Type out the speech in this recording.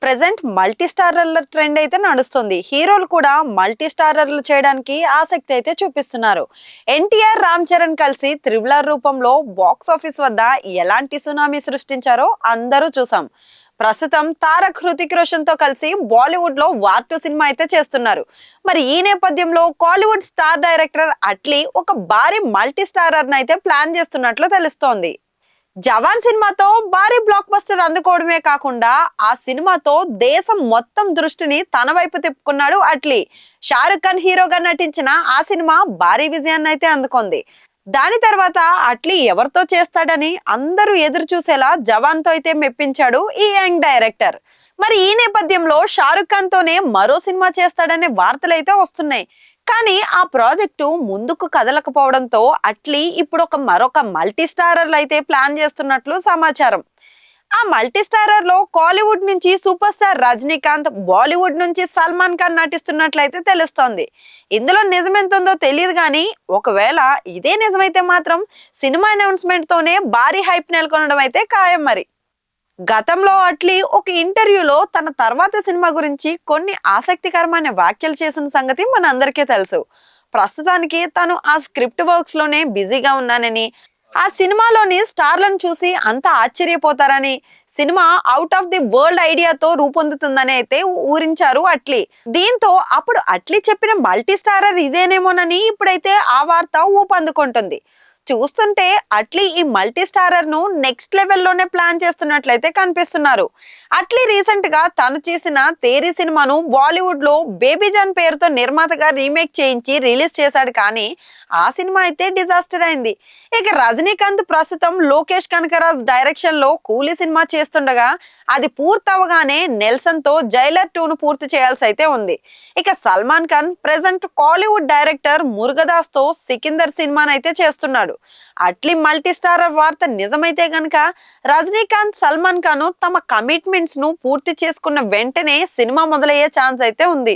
Present multi స్టారర్ల trend అయితే నడుస్తుంది. హీరోలు కూడా మల్టీ స్టారర్లు చేయడానికి ఆసక్తి అయితే చూపిస్తున్నారు. ఎన్టీఆర్, రామ్ చరణ్ కలిసి త్రిబుల్ రూపంలో బాక్స్ ఆఫీస్ వద్ద ఎలాంటి సునామీ సృష్టించారో అందరూ చూసాం. ప్రస్తుతం తారక్, హృతిక్ రోషన్ తో కలిసి బాలీవుడ్ లో వార్ 2 సినిమా అయితే చేస్తున్నారు. మరి ఈ నేపథ్యంలో కాలీవుడ్ స్టార్ డైరెక్టర్ అట్లీ ఒక భారీ మల్టీ స్టారర్ అయితే ప్లాన్ చేస్తున్నట్లు తెలుస్తోంది. జవాన్ సినిమాతో భారీ బ్లాక్ బస్టర్ అందుకోవడమే కాకుండా ఆ సినిమాతో దేశం మొత్తం దృష్టిని తన వైపు తిప్పుకున్నాడు అట్లీ. షారుఖ్ ఖాన్ హీరోగా నటించిన ఆ సినిమా భారీ విజయాన్ని అయితే అందుకుంది. దాని తర్వాత అట్లీ ఎవరితో చేస్తాడని అందరూ ఎదురు చూసేలా జవాన్ తో అయితే మెప్పించాడు ఈ యంగ్ డైరెక్టర్. మరి ఈ నేపథ్యంలో షారుఖ్ ఖాన్ తోనే మరో సినిమా చేస్తాడనే వార్తలు అయితే వస్తున్నాయి. కానీ ఆ ప్రాజెక్టు ముందుకు కదలకపోవడంతో అట్లీ ఇప్పుడు మరొక మల్టీ స్టారర్లు అయితే ప్లాన్ చేస్తున్నట్లు సమాచారం. ఆ మల్టీ స్టారర్ లో కాలీవుడ్ నుంచి సూపర్ స్టార్ రజనీకాంత్, బాలీవుడ్ నుంచి సల్మాన్ ఖాన్ నటిస్తున్నట్లయితే తెలుస్తోంది. ఇందులో నిజమెంతుందో తెలియదు కానీ ఒకవేళ ఇదే నిజమైతే మాత్రం సినిమా అనౌన్స్మెంట్ తోనే భారీ హైప్ నెలకొనడం అయితే ఖాయం. మరి గతంలో అట్లీ ఒక ఇంటర్వ్యూలో తన తర్వాత సినిమా గురించి కొన్ని ఆసక్తికరమైన వ్యాఖ్యలు చేసిన సంగతి మనందరికీ తెలుసు. ప్రస్తుతానికి తను ఆ స్క్రిప్ట్ వర్క్స్ లోనే బిజీగా ఉన్నానని, ఆ సినిమాలోని స్టార్లను చూసి అంత ఆశ్చర్యపోతారని, cinema out of the world ఐడియాతో రూపొందుతుందని అయితే ఊరించారు అట్లీ. దీంతో అప్పుడు అట్లీ చెప్పిన మల్టీ స్టారర్ ఇదేనేమోనని ఇప్పుడైతే ఆ వార్త ఊపందుకుంటుంది. చూస్తుంటే అట్లీ ఈ మల్టీ స్టారర్ ను నెక్స్ట్ లెవెల్లోనే ప్లాన్ చేస్తున్నట్లయితే కనిపిస్తున్నారు. అట్లీ రీసెంట్ గా తను చేసిన తేరీ సినిమాను బాలీవుడ్ లో బేబీ జాన్ పేరుతో నిర్మాతగా రీమేక్ చేయించి రిలీజ్ చేశాడు. కానీ ఆ సినిమా అయితే డిజాస్టర్ అయింది. ఇక రజనీకాంత్ ప్రస్తుతం లోకేష్ కనకరాజ్ డైరెక్షన్ లో కూలీ సినిమా చేస్తుండగా అది పూర్తవగానే నెల్సన్ తో జైలర్ 2ను పూర్తి చేయాల్సి అయితే ఉంది. ఇక సల్మాన్ ఖాన్ ప్రెసెంట్ కాలీవుడ్ డైరెక్టర్ మురుగదాస్ తో సికిందర్ సినిమాను అయితే చేస్తున్నాడు. అట్లీ మల్టీ స్టారర్ వార్త నిజమైతే గనక రజనీకాంత్, సల్మాన్ ఖాన్ తమ కమిట్మెంట్స్ ను పూర్తి చేసుకున్న వెంటనే సినిమా మొదలయ్యే ఛాన్స్ అయితే ఉంది.